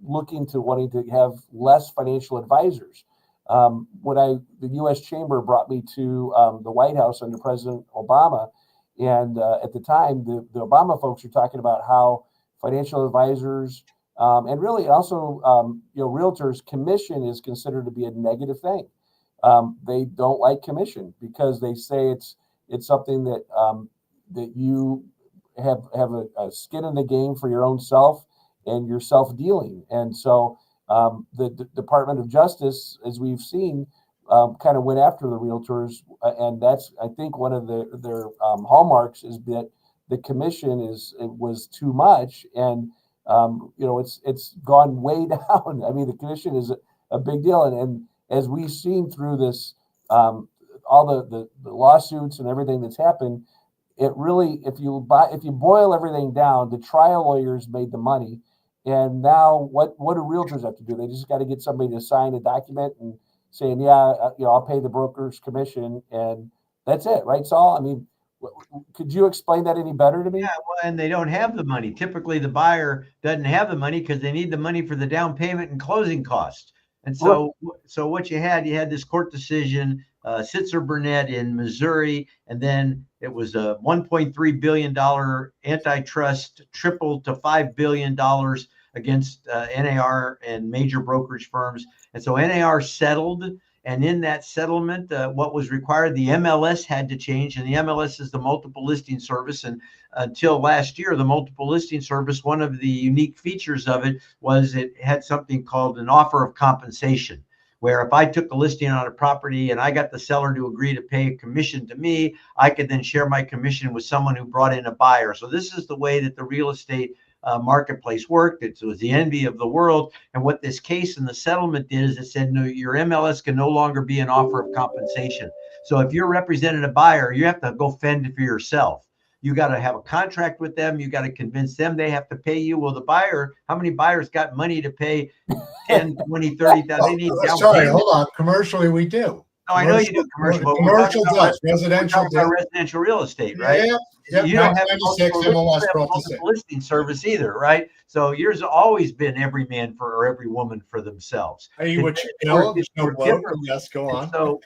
looking to wanting to have less financial advisors. The U.S. Chamber brought me to the White House under President Obama, and at the time, the Obama folks were talking about how financial advisors and really also realtors' commission is considered to be a negative thing. They don't like commission because they say it's something that that you have a skin in the game for your own self and your self-dealing. And so the Department of Justice, as we've seen, kind of went after the realtors, and that's, I think, one of their hallmarks is that the commission was too much, and it's gone way down. I mean, the commission is a big deal, and as we've seen through this, all the lawsuits and everything that's happened, it really, if you boil everything down, the trial lawyers made the money, and now what do realtors have to do? They just got to get somebody to sign a document and saying, yeah, I'll pay the broker's commission, and that's it, right, Saul? I mean, could you explain that any better to me? Yeah, well, and they don't have the money. Typically, the buyer doesn't have the money because they need the money for the down payment and closing costs. And so what you had this court decision, Sitzer Burnett in Missouri, and then it was a $1.3 billion antitrust tripled to $5 billion against NAR and major brokerage firms. And so NAR settled. And in that settlement, what was required, the MLS had to change. And the MLS is the multiple listing service. And until last year, the multiple listing service, one of the unique features of it was it had something called an offer of compensation, where if I took a listing on a property and I got the seller to agree to pay a commission to me, I could then share my commission with someone who brought in a buyer. So this is the way that the real estate marketplace worked. It was the envy of the world. And what this case and the settlement did is it said, no, your MLS can no longer be an offer of compensation. So if you're representing a buyer, you have to go fend for yourself. You got to have a contract with them. You got to convince them they have to pay you. Well, the buyer, how many buyers got money to pay 10, 20, 30,000? They need down sorry, payment. hold on. Commercially, we do. No, I know you do commercial, but commercial does. Residential does. Residential real estate, right? Yeah. You don't have MLS multiple listing service either, right? So yours have always been every man for every woman for themselves. Hey, what yes, go on. So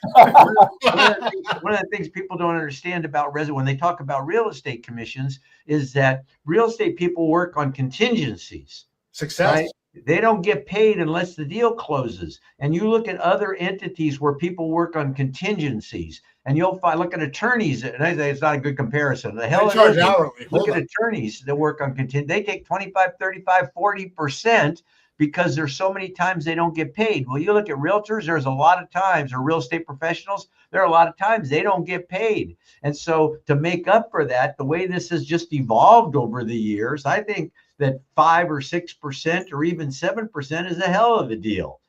one of the things people don't understand about when they talk about real estate commissions is that real estate people work on contingencies. Success. Right? They don't get paid unless the deal closes. And you look at other entities where people work on contingencies, and you'll find, look at attorneys, and I say it's not a good comparison. The hell it is. Look at attorneys that work on contingent. They take 25, 35, 40% because there's so many times they don't get paid. Well, you look at realtors, there's a lot of times, or real estate professionals, there are a lot of times they don't get paid. And so to make up for that, the way this has just evolved over the years, I think that 5 or 6% or even 7% is a hell of a deal.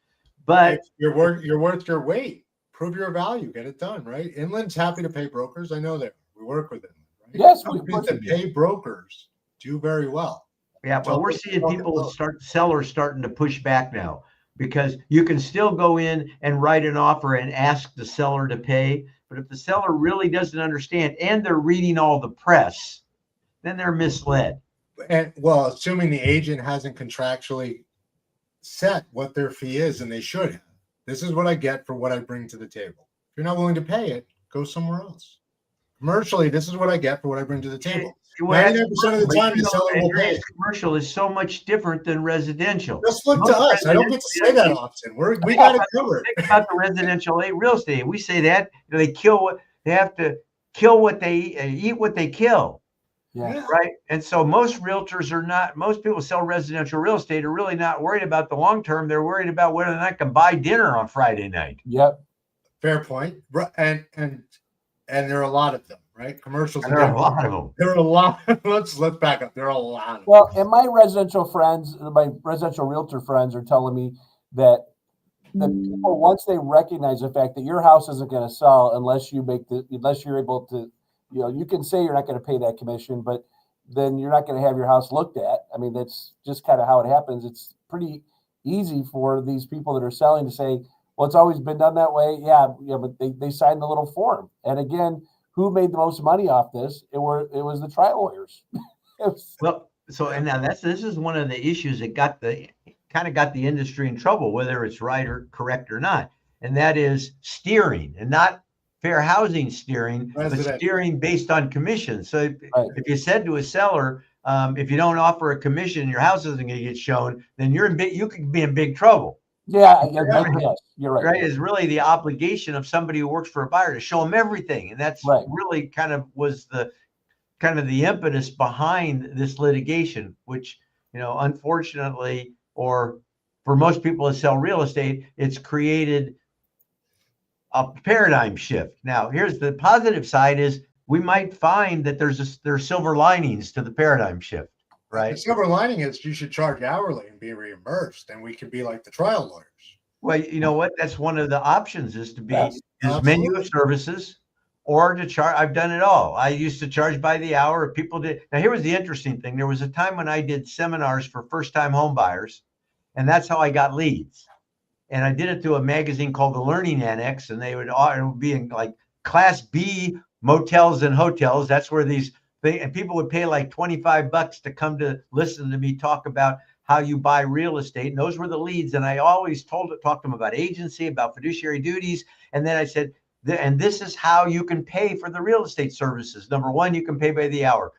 But you're worth your weight. Prove your value. Get it done, right? Inland's happy to pay brokers. I know that. We work with Inland, right? Yes, companies that pay brokers do very well. yeah, well, we're seeing sellers starting to push back now, because you can still go in and write an offer and ask the seller to pay. But if the seller really doesn't understand and they're reading all the press, then they're misled. And well, assuming the agent hasn't contractually set what their fee is, and they should have. This is what I get for what I bring to the table. If you're not willing to pay it, go somewhere else. Commercially, this is what I get for what I bring to the table. 99% of the time, the seller will pay. Commercial is so much different than residential. Just look to us. I don't get to say that often. We got it covered. Think about the residential real estate. We say that they have to kill what they eat what they kill. Yeah. Right. And so most realtors are not, most people sell residential real estate are really not worried about the long term. They're worried about whether or not they can buy dinner on Friday night. Yep. Fair point. And there are a lot of them, right? Commercials. And there are a lot of them. There are a lot. Let's back up. There are a lot of them. Well, and my residential realtor friends are telling me that the people, once they recognize the fact that your house isn't going to sell unless you're able to, you can say you're not going to pay that commission, but then you're not going to have your house looked at. I mean, that's just kind of how it happens. It's pretty easy for these people that are selling to say, well, it's always been done that way. Yeah, but they signed the little form. And again, who made the most money off this? It was the trial lawyers. Well, so and now this is one of the issues that got the industry in trouble, whether it's right or correct or not, and that is steering, and not fair housing steering, but steering based on commission. So if you said to a seller, if you don't offer a commission, your house isn't going to get shown, then you could be in big trouble. Yeah, yes, you're right. Right, is really the obligation of somebody who works for a buyer to show them everything, and that's really kind of was the impetus behind this litigation, which unfortunately, or for most people that sell real estate, it's created a paradigm shift. Now, here's the positive side: is we might find that there's silver linings to the paradigm shift. Right. The silver lining is you should charge hourly and be reimbursed, and we could be like the trial lawyers. Well, you know what? That's one of the options is to be menu of services, or to charge. I've done it all. I used to charge by the hour. People did. Now, here was the interesting thing. There was a time when I did seminars for first-time home buyers, and that's how I got leads. And I did it through a magazine called The Learning Annex, and it would be in like Class B motels and hotels. That's where and people would pay like $25 to come to listen to me talk about how you buy real estate. And those were the leads. And I always talked to them about agency, about fiduciary duties. And then I said, and this is how you can pay for the real estate services. Number one, you can pay by the hour.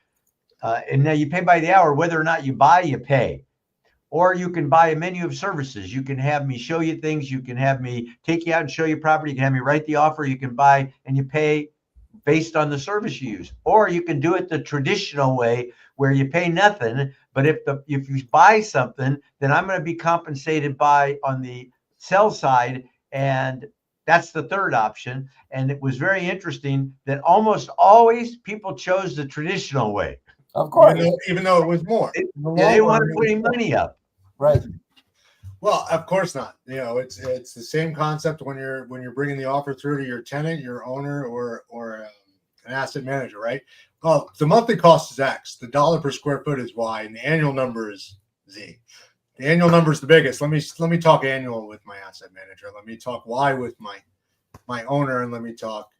And now you pay by the hour, whether or not you buy, you pay. Or you can buy a menu of services. You can have me show you things. You can have me take you out and show you property. You can have me write the offer. You can buy and you pay based on the service you use. Or you can do it the traditional way where you pay nothing, but if you buy something, then I'm going to be compensated on the sell side, and that's the third option. And it was very interesting that almost always people chose the traditional way. Of course. Even though it was more. They want to put money up. Right. Well, of course not. It's the same concept when you're bringing the offer through to your tenant, your owner, or an asset manager, right? Oh, the monthly cost is X. The dollar per square foot is Y, and the annual number is Z. The annual number is the biggest. Let me talk annual with my asset manager. Let me talk Y with my owner, and let me talk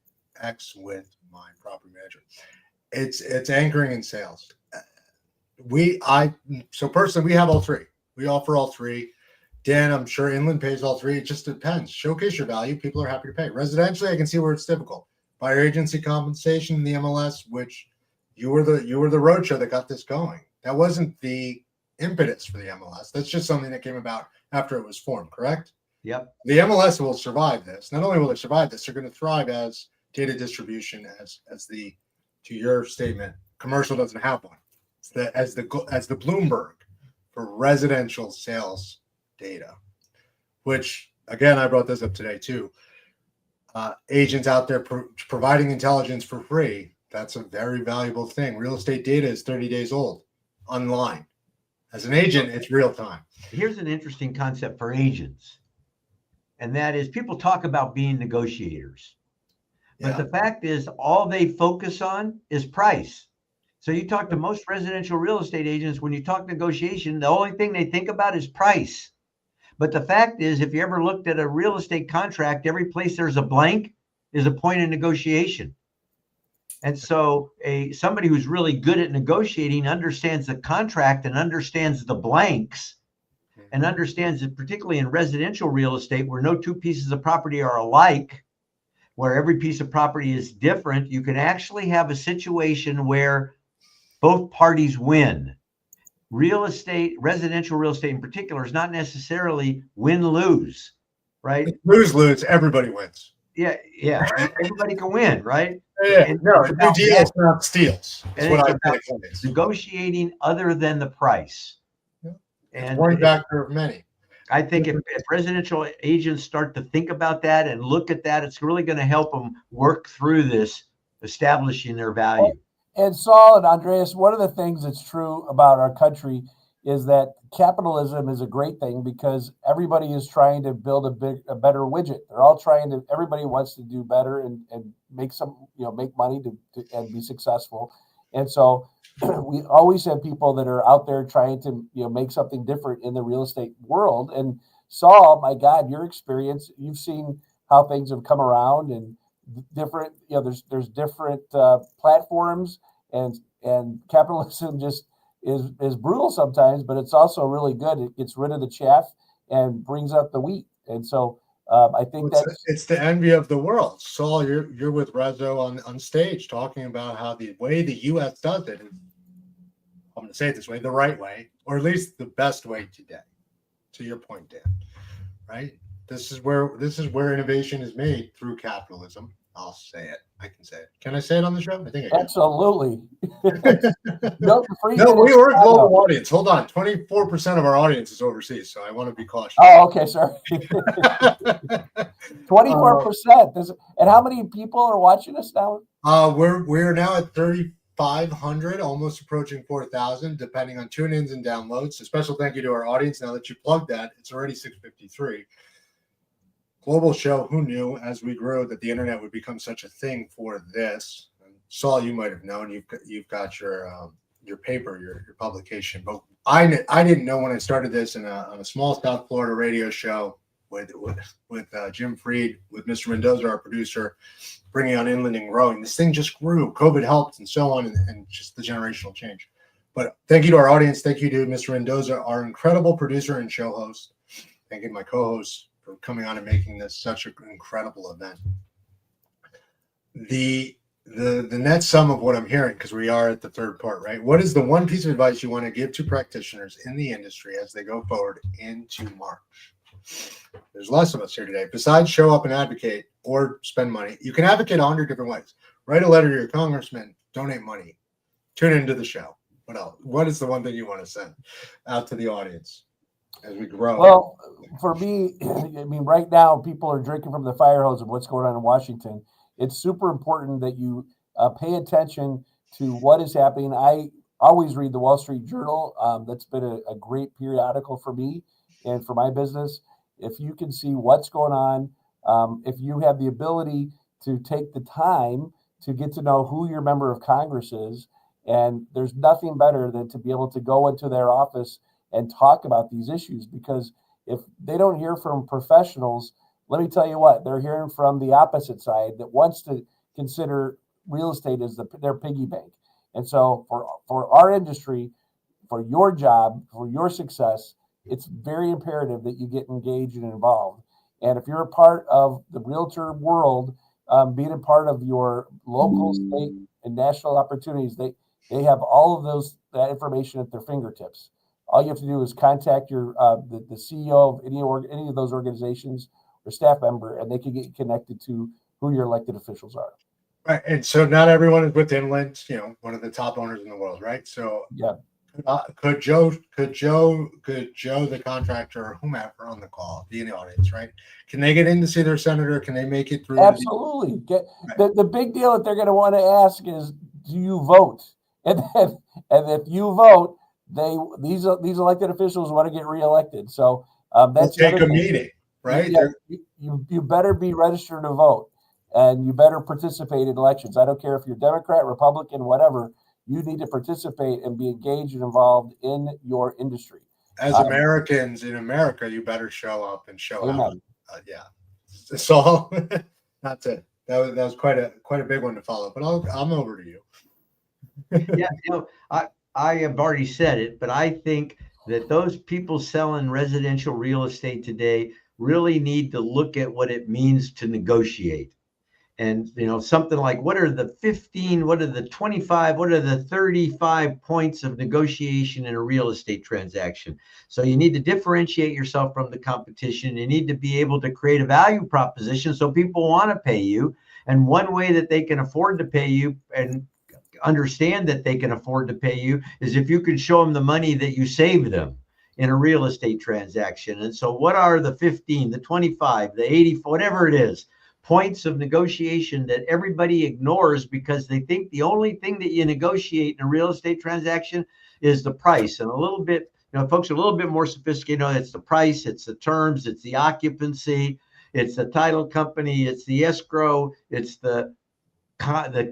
X with my property manager. It's anchoring in sales. Personally, we have all three. We offer all three. Dan, I'm sure Inland pays all three. It just depends. Showcase your value. People are happy to pay. Residentially, I can see where it's difficult. Buyer agency compensation in the MLS, which you were the roadshow that got this going. That wasn't the impetus for the MLS. That's just something that came about after it was formed, correct? Yep. The MLS will survive this. Not only will they survive this, they're going to thrive as data distribution, to your statement, commercial doesn't have one. It's as the Bloomberg for residential sales data, which again, I brought this up today too. Agents out there providing intelligence for free. That's a very valuable thing. Real estate data is 30 days old online. As an agent, it's real time. Here's an interesting concept for agents, and that is people talk about being negotiators. But the fact is, all they focus on is price. So you talk to most residential real estate agents, when you talk negotiation, the only thing they think about is price. But the fact is, if you ever looked at a real estate contract, every place there's a blank is a point of negotiation. And so somebody who's really good at negotiating understands the contract and understands the blanks and understands that, particularly in residential real estate, where no two pieces of property are alike, where every piece of property is different, you can actually have a situation where both parties win. Real estate, residential real estate in particular, is not necessarily win-lose, right? Lose, everybody wins. Yeah. Everybody can win, right? Yeah, no, new deals, not steals. That's what I think. Negotiating other than the price. Yeah. And one factor of many. I think if residential agents start to think about that and look at that, it's really going to help them work through this, establishing their value. And Saul and Andreas, one of the things that's true about our country is that capitalism is a great thing because everybody is trying to build a better widget. They're all everybody wants to do better and make make money and be successful. And so we always have people that are out there trying to, make something different in the real estate world. And Saul, my God, your experience, you've seen how things have come around and different, there's different platforms and capitalism just is brutal sometimes, but it's also really good. It gets rid of the chaff and brings up the wheat. And so I think it's the envy of the world. Saul, you're with Rezo on stage talking about how the way the U.S. does it is, I'm going to say it this way, the right way, or at least the best way today. To your point, Dan, right? This is where innovation is made through capitalism. I'll say it. I can say it. Can I say it on the show? I think I can. Absolutely. No, we were a global audience. Hold on. 24% of our audience is overseas, so I want to be cautious. Oh, okay, sorry. 24%. And how many people are watching us now? We're now at 3,500, almost approaching 4,000, depending on tune-ins and downloads. A special thank you to our audience. Now that you plugged that, it's already 6:53. Global show. Who knew as we grow that the internet would become such a thing for this? And Saul, you might have known. You've got your paper, your publication, but I didn't know when I started this on a small South Florida radio show with Jim Freed, with Mr. Mendoza, our producer, bringing on Inland and Growing. This thing just grew. COVID helped, and so on, and just the generational change. But thank you to our audience. Thank you to Mr. Mendoza, our incredible producer and show host. Thank you to my co-hosts for coming on and making this such an incredible event. The net sum of what I'm hearing, because we are at the third part, right? What is the one piece of advice you want to give to practitioners in the industry as they go forward into March? There's less of us here today. Besides show up and advocate or spend money, you can advocate 100 different ways. Write a letter to your congressman, donate money, tune into the show. What else? What is the one thing you want to send out to the audience as we grow? Well, for me, I mean, right now people are drinking from the fire hose of what's going on in Washington. It's super important that you pay attention to what is happening. I always read the Wall Street Journal. That's been a great periodical for me and for my business. If you can see what's going on, if you have the ability to take the time to get to know who your member of Congress is, and there's nothing better than to be able to go into their office and talk about these issues, because if they don't hear from professionals, let me tell you what, they're hearing from the opposite side that wants to consider real estate as their piggy bank. And so for our industry, for your job, for your success, it's very imperative that you get engaged and involved. And if you're a part of the realtor world, being a part of your local, state, and national opportunities, they have all of that information at their fingertips. All you have to do is contact your the CEO of any of those organizations or staff member, and they can get you connected to who your elected officials are. Right, and so not everyone is with Inland, one of the top owners in the world, right? So yeah, Could Joe, the contractor, or whomever on the call, be in the audience, right? Can they get in to see their senator? Can they make it through? Absolutely. The big deal that they're going to want to ask is, do you vote? And if you vote, these elected officials want to get reelected. So that's take a meeting, right? Yeah, you better be registered to vote, and you better participate in elections. I don't care if you're Democrat, Republican, whatever. You need to participate and be engaged and involved in your industry. As Americans in America, you better show up and show out. Yeah. So that's it. That was quite a big one to follow. But I'm over to you. Yeah, I have already said it, but I think that those people selling residential real estate today really need to look at what it means to negotiate. And, something like, what are the 15, what are the 25, what are the 35 points of negotiation in a real estate transaction? So you need to differentiate yourself from the competition. You need to be able to create a value proposition so people want to pay you. And one way that they can afford to pay you and understand that they can afford to pay you is if you can show them the money that you saved them in a real estate transaction. And so what are the 15, the 25, the 80, whatever it is, points of negotiation that everybody ignores because they think the only thing that you negotiate in a real estate transaction is the price. And a little bit, folks are a little bit more sophisticated. It's the price, it's the terms, it's the occupancy, it's the title company, it's the escrow, it's the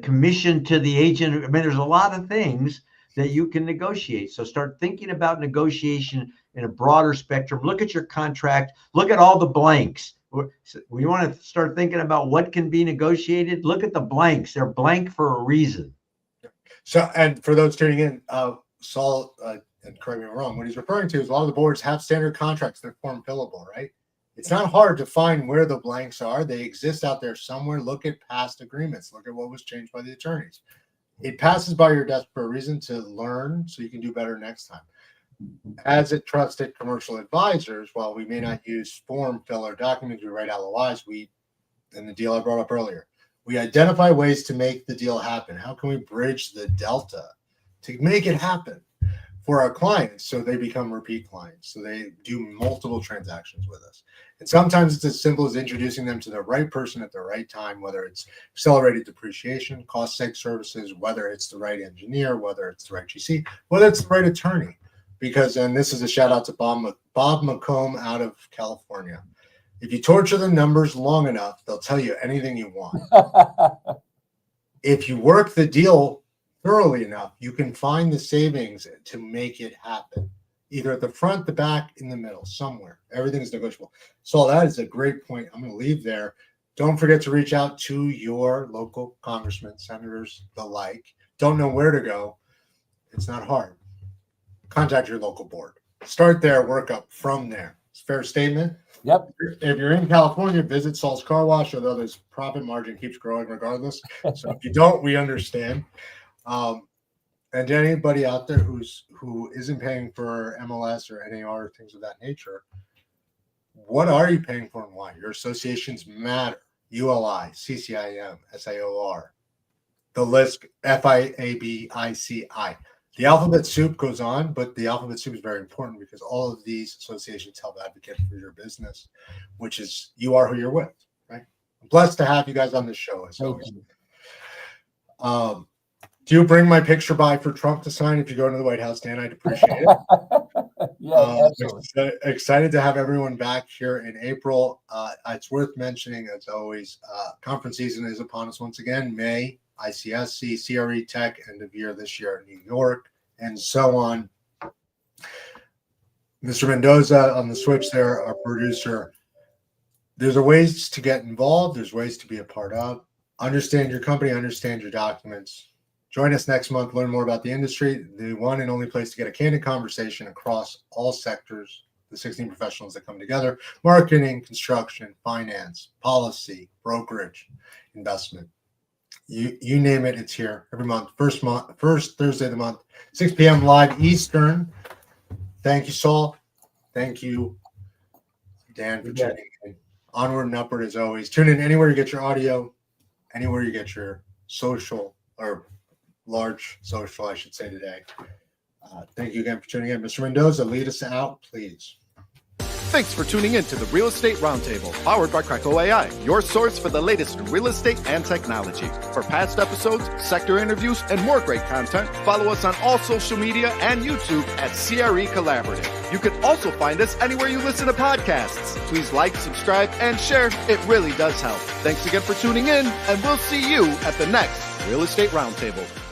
commission to the agent. I mean, there's a lot of things that you can negotiate. So start thinking about negotiation in a broader spectrum. Look at your contract. Look at all the blanks. We want to start thinking about what can be negotiated. Look at the blanks. They're blank for a reason. So, and for those tuning in, Saul, and correct me if I'm wrong, what he's referring to is a lot of the boards have standard contracts that form fillable, right? It's not hard to find where the blanks are. They exist out there somewhere. Look at past agreements. Look at what was changed by the attorneys. It passes by your desk for a reason, to learn so you can do better next time. As a trusted commercial advisors, while we may not use form filler documents, we write LOIs. In the deal I brought up earlier, we identify ways to make the deal happen. How can we bridge the delta to make it happen for our clients so they become repeat clients, so they do multiple transactions with us? And sometimes it's as simple as introducing them to the right person at the right time, whether it's accelerated depreciation, cost seg services, whether it's the right engineer, whether it's the right GC, whether it's the right attorney. Because, and this is a shout out to Bob McComb out of California. If you torture the numbers long enough, they'll tell you anything you want. If you work the deal thoroughly enough, you can find the savings to make it happen. Either at the front, the back, in the middle, somewhere. Everything is negotiable. So that is a great point. I'm going to leave there. Don't forget to reach out to your local congressmen, senators, the like. Don't know where to go. It's not hard. Contact your local board. Start there, work up from there. It's a fair statement. Yep. If you're in California, visit Saul's Car Wash, although his profit margin keeps growing regardless. So if you don't, we understand. And anybody out there who isn't paying for MLS or NAR, things of that nature, what are you paying for and why? Your associations matter. ULI, CCIM, SAOR, the list, FIABICI. The alphabet soup goes on, but the alphabet soup is very important because all of these associations help advocate for your business, which is you are who you're with, right? I'm blessed to have you guys on this show as always. Do you bring my picture by for Trump to sign if you go to the White House, Dan? I'd appreciate it. Yeah, absolutely. Excited to have everyone back here in April. It's worth mentioning, as always, conference season is upon us once again. May, ICSC, CRE Tech, end of year this year in New York, and so on. Mr. Mendoza on the switch there, our producer. There's ways to get involved. There's ways to be a part of. Understand your company, understand your documents. Join us next month, learn more about the industry, the one and only place to get a candid conversation across all sectors, the 16 professionals that come together: marketing, construction, finance, policy, brokerage, investment. You name it, it's here every month. First Thursday of the month, 6 p.m. live Eastern. Thank you, Saul. Thank you, Dan, for tuning in. Onward and upward as always. Tune in anywhere you get your audio, anywhere you get your social or large social, I should say today. Thank you again for tuning in. Mr. Mendoza, lead us out, please. Thanks for tuning in to the Real Estate Roundtable, powered by Krakow AI, your source for the latest in real estate and technology. For past episodes, sector interviews, and more great content, follow us on all social media and YouTube at CRE Collaborative. You can also find us anywhere you listen to podcasts. Please like, subscribe, and share. It really does help. Thanks again for tuning in, and we'll see you at the next Real Estate Roundtable.